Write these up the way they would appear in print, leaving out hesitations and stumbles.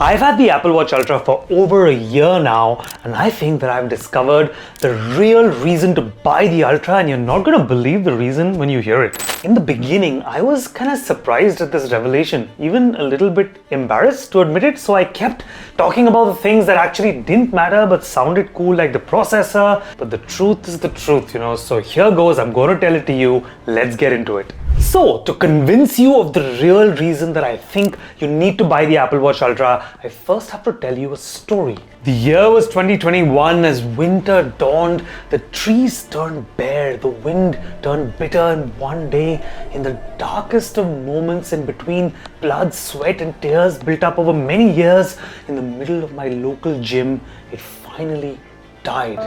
I've had the Apple Watch Ultra for over a year now, and I think that I've discovered the real reason to buy the Ultra, and you're not gonna believe the reason when you hear it. In the beginning, I was kind of surprised at this revelation, even a little bit embarrassed to admit it, so I kept talking about the things that actually didn't matter but sounded cool, like the processor, but the truth is the truth, so here goes, I'm gonna tell it to you, let's get into it. So, to convince you of the real reason that I think you need to buy the Apple Watch Ultra, I first have to tell you a story. The year was 2021. As winter dawned, the trees turned bare, the wind turned bitter, and one day, in the darkest of moments, in between blood, sweat and tears built up over many years, in the middle of my local gym, it finally died.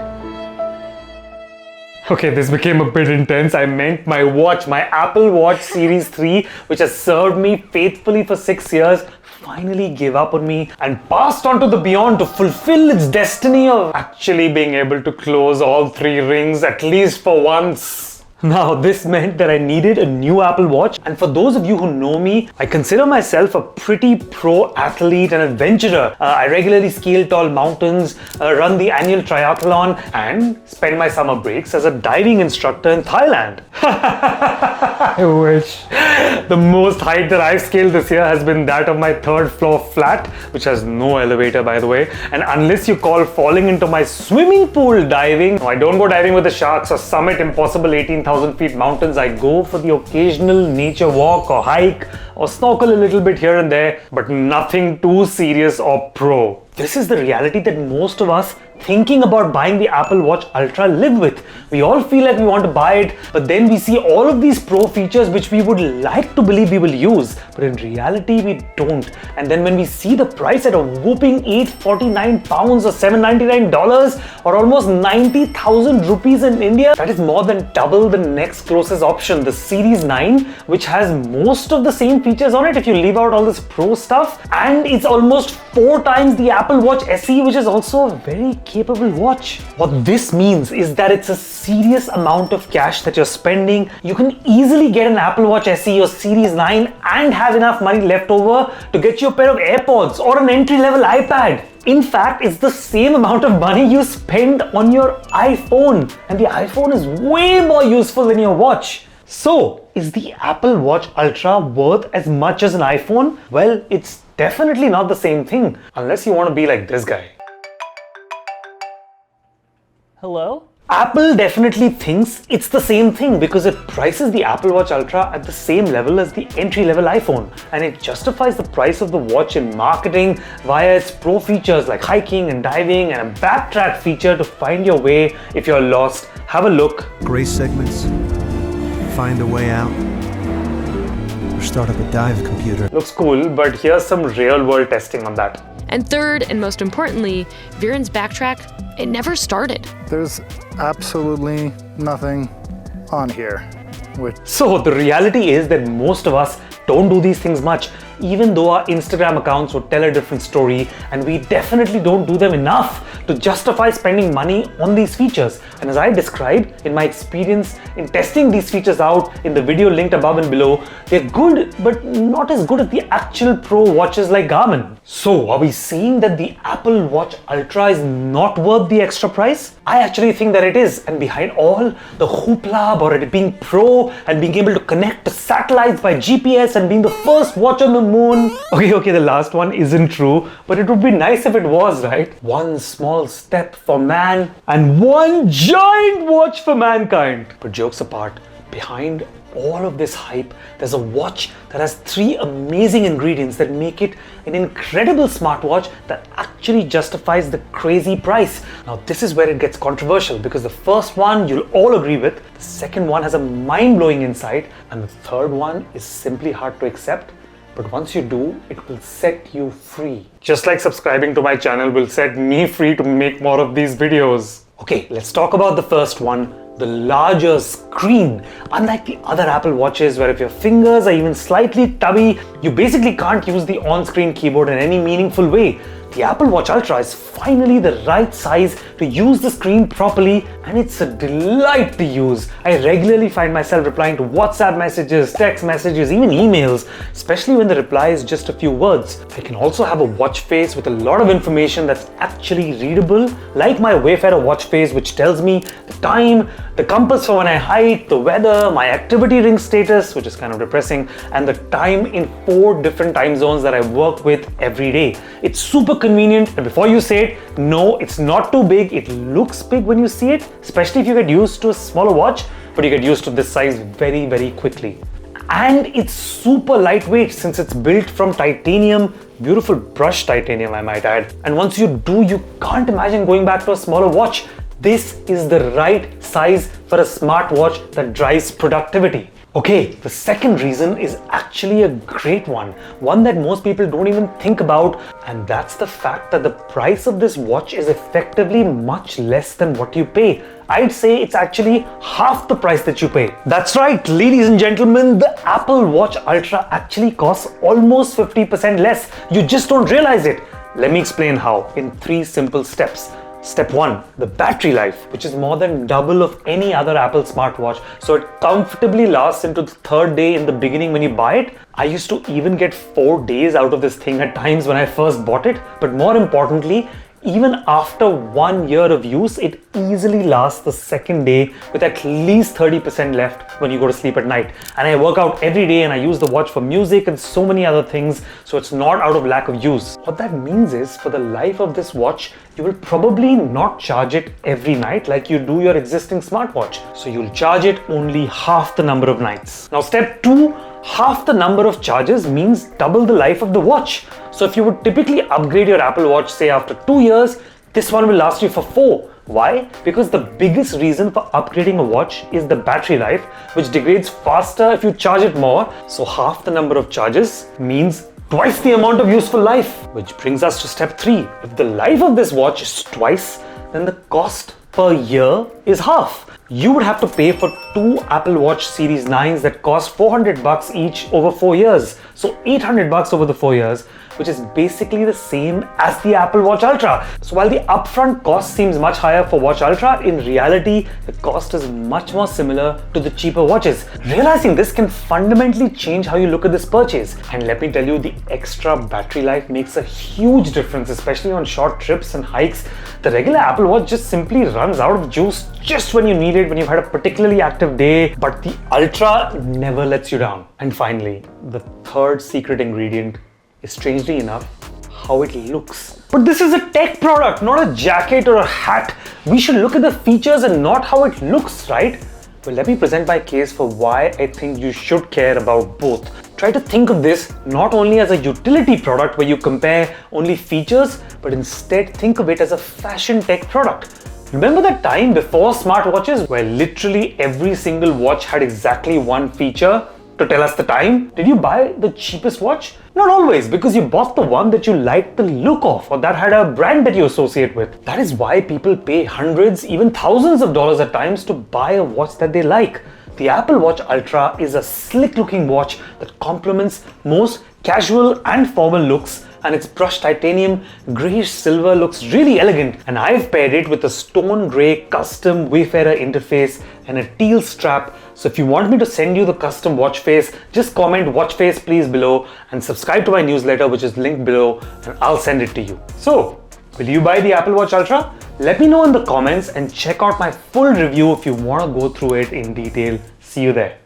Okay, this became a bit intense. I meant my watch, my Apple Watch Series 3, which has served me faithfully for 6 years, finally gave up on me and passed on to the beyond to fulfill its destiny of actually being able to close all 3 rings at least for once. Now, this meant that I needed a new Apple Watch, and for those of you who know me, I consider myself a pretty pro athlete and adventurer. I regularly scale tall mountains, run the annual triathlon, and spend my summer breaks as a diving instructor in Thailand. I wish. The most height that I've scaled this year has been that of my 3rd floor flat, which has no elevator, by the way. And unless you call falling into my swimming pool diving, no, I don't go diving with the sharks or summit impossible 18,000 feet mountains. I go for the occasional nature walk or hike or snorkel a little bit here and there, but nothing too serious or pro. This is the reality that most of us thinking about buying the Apple Watch Ultra live with. We all feel like we want to buy it, but then we see all of these pro features which we would like to believe we will use, but in reality we don't. And then when we see the price at a whooping 849 pounds or $799 or almost 90,000 rupees in India, that is more than double the next closest option, the Series 9, which has most of the same features on it if you leave out all this pro stuff, and it's almost 4 times the Apple Watch SE, which is also a very capable watch. What this means is that it's a serious amount of cash that you're spending. You can easily get an Apple Watch SE or Series 9 and have enough money left over to get you a pair of AirPods or an entry-level iPad. In fact, it's the same amount of money you spend on your iPhone, and the iPhone is way more useful than your watch. So, is the Apple Watch Ultra worth as much as an iPhone? Well, it's definitely not the same thing, unless you want to be like this guy. Hello? Apple definitely thinks it's the same thing because it prices the Apple Watch Ultra at the same level as the entry-level iPhone, and it justifies the price of the watch in marketing via its pro features like hiking and diving and a backtrack feature to find your way if you're lost. Have a look. Gray segments, find a way out, or start up a dive computer. Looks cool, but here's some real-world testing on that. And third, and most importantly, Viren's backtrack, it never started. There's absolutely nothing on here. So the reality is that most of us don't do these things much, even though our Instagram accounts would tell a different story, and we definitely don't do them enough to justify spending money on these features. And as I described in my experience in testing these features out in the video linked above and below, they're good, but not as good as the actual pro watches like Garmin. So are we saying that the Apple Watch Ultra is not worth the extra price? I actually think that it is, and behind all the hoopla about it being pro and being able to connect to satellites by GPS and being the first watch on the moon. Okay, the last one isn't true, but it would be nice if it was, right? One small step for man and one giant watch for mankind. But jokes apart, behind all of this hype, there's a watch that has 3 amazing ingredients that make it an incredible smartwatch that actually justifies the crazy price. Now, this is where it gets controversial because the first one you'll all agree with, the second one has a mind-blowing insight, and the third one is simply hard to accept. But once you do, it will set you free. Just like subscribing to my channel will set me free to make more of these videos. Okay, let's talk about the first one, the larger screen. Unlike the other Apple Watches where if your fingers are even slightly tubby, you basically can't use the on-screen keyboard in any meaningful way. The Apple Watch Ultra is finally the right size to use the screen properly, and it's a delight to use. I regularly find myself replying to WhatsApp messages, text messages, even emails, especially when the reply is just a few words. I can also have a watch face with a lot of information that's actually readable, like my Wayfarer watch face, which tells me the time, the compass for when I hike, the weather, my activity ring status, which is kind of depressing, and the time in 4 different time zones that I work with every day. It's super convenient, and before you say it, no, it's not too big. It looks big when you see it, especially if you get used to a smaller watch, but you get used to this size very, very quickly. And it's super lightweight since it's built from titanium, beautiful brushed titanium, I might add. And once you do, you can't imagine going back to a smaller watch. This is the right size for a smartwatch that drives productivity. Okay, the second reason is actually a great one that most people don't even think about, and that's the fact that the price of this watch is effectively much less than what you pay. I'd say it's actually half the price that you pay. That's right, ladies and gentlemen, the Apple Watch Ultra actually costs almost 50% less. You just don't realize it. Let me explain how in 3 simple steps. Step 1, the battery life, which is more than double of any other Apple smartwatch, so it comfortably lasts into the 3rd day in the beginning when you buy it. I used to even get 4 days out of this thing at times when I first bought it, but more importantly, even after 1 year of use, it easily lasts the 2nd day with at least 30% left when you go to sleep at night. And I work out every day and I use the watch for music and so many other things, so it's not out of lack of use. What that means is, for the life of this watch, you will probably not charge it every night like you do your existing smartwatch. So you'll charge it only half the number of nights. Now step 2, half the number of charges means double the life of the watch. So if you would typically upgrade your Apple Watch, say after 2 years, this one will last you for 4. Why? Because the biggest reason for upgrading a watch is the battery life, which degrades faster if you charge it more. So half the number of charges means twice the amount of useful life. Which brings us to step 3. If the life of this watch is twice, then the cost per year is half. You would have to pay for 2 Apple Watch Series 9s that cost $400 each over 4 years. So $800 over the 4 years, which is basically the same as the Apple Watch Ultra. So while the upfront cost seems much higher for Watch Ultra, in reality, the cost is much more similar to the cheaper watches. Realizing this can fundamentally change how you look at this purchase. And let me tell you, the extra battery life makes a huge difference, especially on short trips and hikes. The regular Apple Watch just simply runs out of juice just when you need it, when you've had a particularly active day, but the Ultra never lets you down. And finally, the third secret ingredient is, strangely enough, how it looks. But this is a tech product, not a jacket or a hat. We should look at the features and not how it looks, right? Well, let me present my case for why I think you should care about both. Try to think of this not only as a utility product where you compare only features, but instead think of it as a fashion tech product. Remember that time before smartwatches where literally every single watch had exactly one feature to tell us the time? Did you buy the cheapest watch? Not always, because you bought the one that you liked the look of or that had a brand that you associate with. That is why people pay hundreds, even thousands of dollars at times to buy a watch that they like. The Apple Watch Ultra is a slick looking watch that complements most casual and formal looks, and its brushed titanium grayish silver looks really elegant. And I've paired it with a stone grey custom Wayfarer interface and a teal strap. So if you want me to send you the custom watch face, just comment watch face please below and subscribe to my newsletter, which is linked below, and I'll send it to you. So, will you buy the Apple Watch Ultra? Let me know in the comments and check out my full review if you want to go through it in detail. See you there.